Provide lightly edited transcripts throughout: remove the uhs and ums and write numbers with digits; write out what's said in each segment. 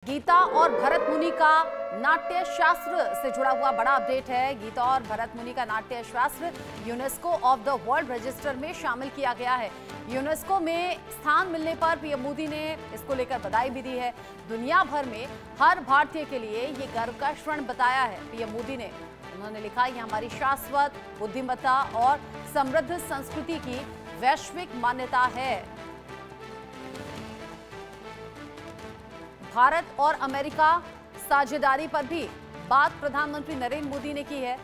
गीता और भरत मुनि का नाट्य शास्त्र से जुड़ा हुआ बड़ा अपडेट है। गीता और भरत मुनि का नाट्य शास्त्र UNESCO of the world register में शामिल किया गया है। यूनेस्को में स्थान मिलने पर पीएम मोदी ने इसको लेकर बधाई भी दी है। दुनिया भर में हर भारतीय के लिए ये गर्व का क्षण बताया है पीएम मोदी ने। उन्होंने लिखा, ये हमारी शाश्वत बुद्धिमत्ता और समृद्ध संस्कृति की वैश्विक मान्यता है। भारत और अमेरिका साझेदारी पर भी बात प्रधानमंत्री नरेंद्र मोदी ने की है।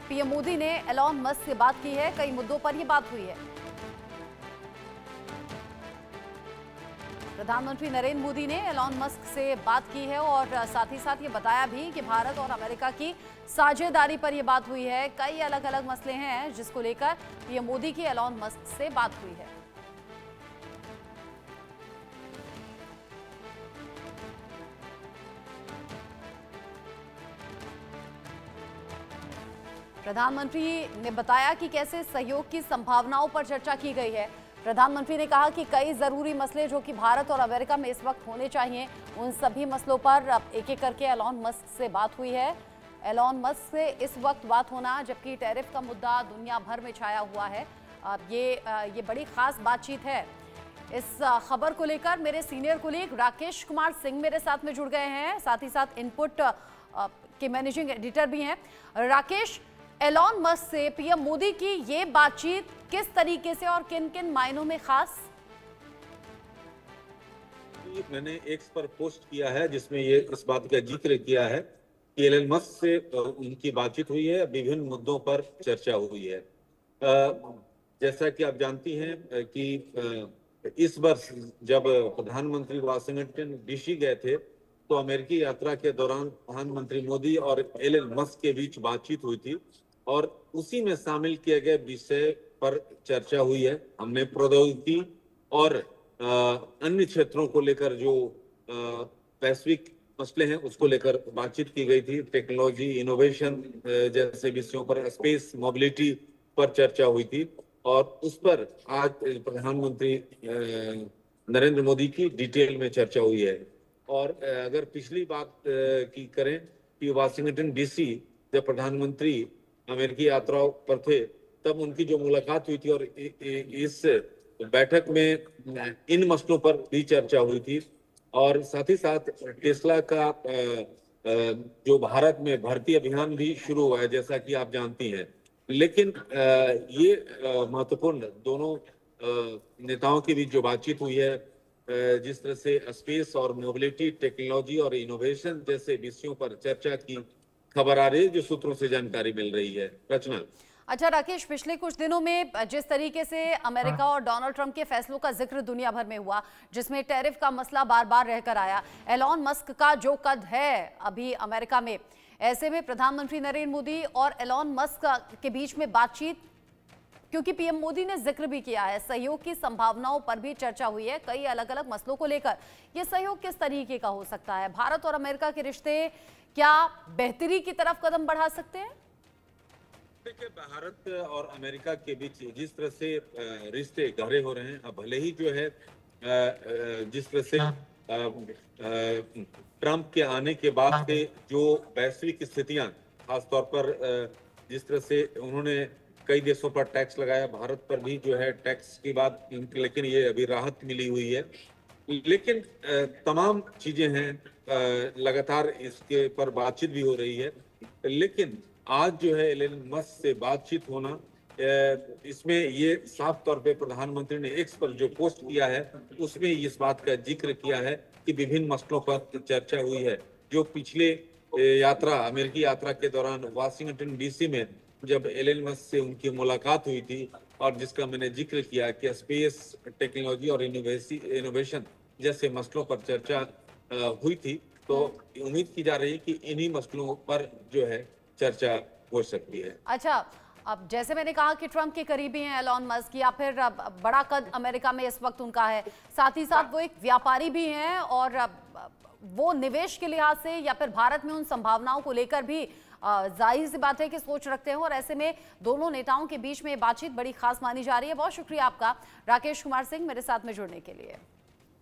पीएम मोदी ने एलॉन मस्क से बात की है। कई मुद्दों पर यह बात हुई है। प्रधानमंत्री नरेंद्र मोदी ने एलॉन मस्क से बात की है और साथ ही साथ ये बताया भी कि भारत और अमेरिका की साझेदारी पर यह बात हुई है। कई अलग अलग मसले हैं जिसको लेकर पीएम मोदी की एलॉन मस्क से बात हुई है। प्रधानमंत्री ने बताया कि कैसे सहयोग की संभावनाओं पर चर्चा की गई है। प्रधानमंत्री ने कहा कि कई जरूरी मसले जो कि भारत और अमेरिका में इस वक्त होने चाहिए, उन सभी मसलों पर अब एक एक करके एलॉन मस्क से बात हुई है। एलॉन मस्क से इस वक्त बात होना, जबकि टैरिफ का मुद्दा दुनिया भर में छाया हुआ है, अब ये बड़ी खास बातचीत है। इस खबर को लेकर मेरे सीनियर कोलीग राकेश कुमार सिंह मेरे साथ में जुड़ गए हैं, साथ ही साथ इनपुट के मैनेजिंग एडिटर भी हैं। राकेश, एलॉन मस्क से पीएम मोदी की ये बातचीत किस तरीके से और किन किन मायनों में खास? मैंने एक्स पर पोस्ट किया है जिसमें ये इस बात का जिक्र किया है कि एलॉन मस्क से उनकी बातचीत हुई है, विभिन्न मुद्दों पर चर्चा हुई है। जैसा कि आप जानती हैं कि इस वर्ष जब प्रधानमंत्री वाशिंगटन डीसी गए थे तो अमेरिकी यात्रा के दौरान प्रधानमंत्री मोदी और एलॉन मस्क के बीच बातचीत हुई थी और उसी में शामिल किए गए विषय पर चर्चा हुई है। हमने प्रौद्योगिकी और अन्य क्षेत्रों को लेकर जो वैश्विक मसले हैं उसको लेकर बातचीत की गई थी। टेक्नोलॉजी, इनोवेशन जैसे विषयों पर, स्पेस मोबिलिटी पर चर्चा हुई थी और उस पर आज प्रधानमंत्री नरेंद्र मोदी की डिटेल में चर्चा हुई है। और अगर पिछली बात की करें कि वाशिंगटन डीसी जब प्रधानमंत्री अमेरिकी यात्रा पर थे तब उनकी जो मुलाकात हुई थी और इस बैठक में इन मसलों पर भी चर्चा हुई थी और साथ ही साथ टेस्ला का जो भारत में भर्ती अभियान भी शुरू हुआ है, जैसा कि आप जानती हैं। लेकिन ये महत्वपूर्ण दोनों नेताओं के बीच जो बातचीत हुई है, जिस तरह से स्पेस और मोबिलिटी, टेक्नोलॉजी और इनोवेशन जैसे विषयों पर चर्चा की खबर आ रही है, जो सूत्रों से जानकारी मिल रही है। रचना। अच्छा राकेश, पिछले कुछ दिनों में जिस तरीके से अमेरिका और डोनाल्ड ट्रंप के फैसलों का जिक्र दुनिया भर में हुआ, जिसमें टैरिफ का मसला बार बार रहकर आया, एलॉन मस्क का जो कद है अभी अमेरिका में, ऐसे में प्रधानमंत्री नरेंद्र मोदी और एलॉन मस्क के बीच में बातचीत, क्योंकि पीएम मोदी ने जिक्र भी किया है, सहयोग की संभावनाओं पर भी चर्चा हुई है कई अलग अलग मसलों को लेकर। यह सहयोग किस तरीके का हो सकता है? भारत और अमेरिका के रिश्ते क्या बेहतरी की तरफ कदम बढ़ा सकते हैं? देखिए, भारत और अमेरिका के बीच जिस तरह से रिश्ते गहरे हो रहे हैं, अब भले ही जो है जिस तरह से ट्रंप के आने के बाद से जो वैश्विक स्थितियां, खासतौर पर जिस तरह से उन्होंने कई देशों पर टैक्स लगाया, भारत पर भी जो है टैक्स की बात, लेकिन ये अभी राहत मिली हुई है। लेकिन तमाम चीजें हैं, लगातार इसके पर बातचीत भी हो रही है। लेकिन आज जो है एलन मस्क से बातचीत होना, इसमें ये साफ तौर पे प्रधानमंत्री ने एक्स पर जो पोस्ट किया है उसमें इस बात का जिक्र किया है कि विभिन्न मसलों पर चर्चा हुई है। जो पिछले यात्रा, अमेरिकी यात्रा के दौरान वाशिंगटन डीसी में जब एलन मस्क से उनकी मुलाकात हुई थी और जिसका मैंने जिक्र किया कि स्पेस, टेक्नोलॉजी और इनोवेशन जैसे मसलों पर चर्चा हुई थी, तो उम्मीद की जा रही है कि इन्हीं मसलों पर जो है चर्चा हो सकती है। अच्छा, अब जैसे मैंने कहा कि ट्रंप के करीबी हैं एलॉन मस्क, या फिर बड़ा कद अमेरिका में इस वक्त उनका है, साथ ही साथ वो एक व्यापारी भी हैं और वो निवेश के लिहाज से या फिर भारत में उन संभावनाओं को लेकर भी जाहिर सी बात है कि सोच रखते हैं और ऐसे में दोनों नेताओं के बीच में बातचीत बड़ी खास मानी जा रही है। बहुत शुक्रिया आपका राकेश कुमार सिंह मेरे साथ में जुड़ने के लिए।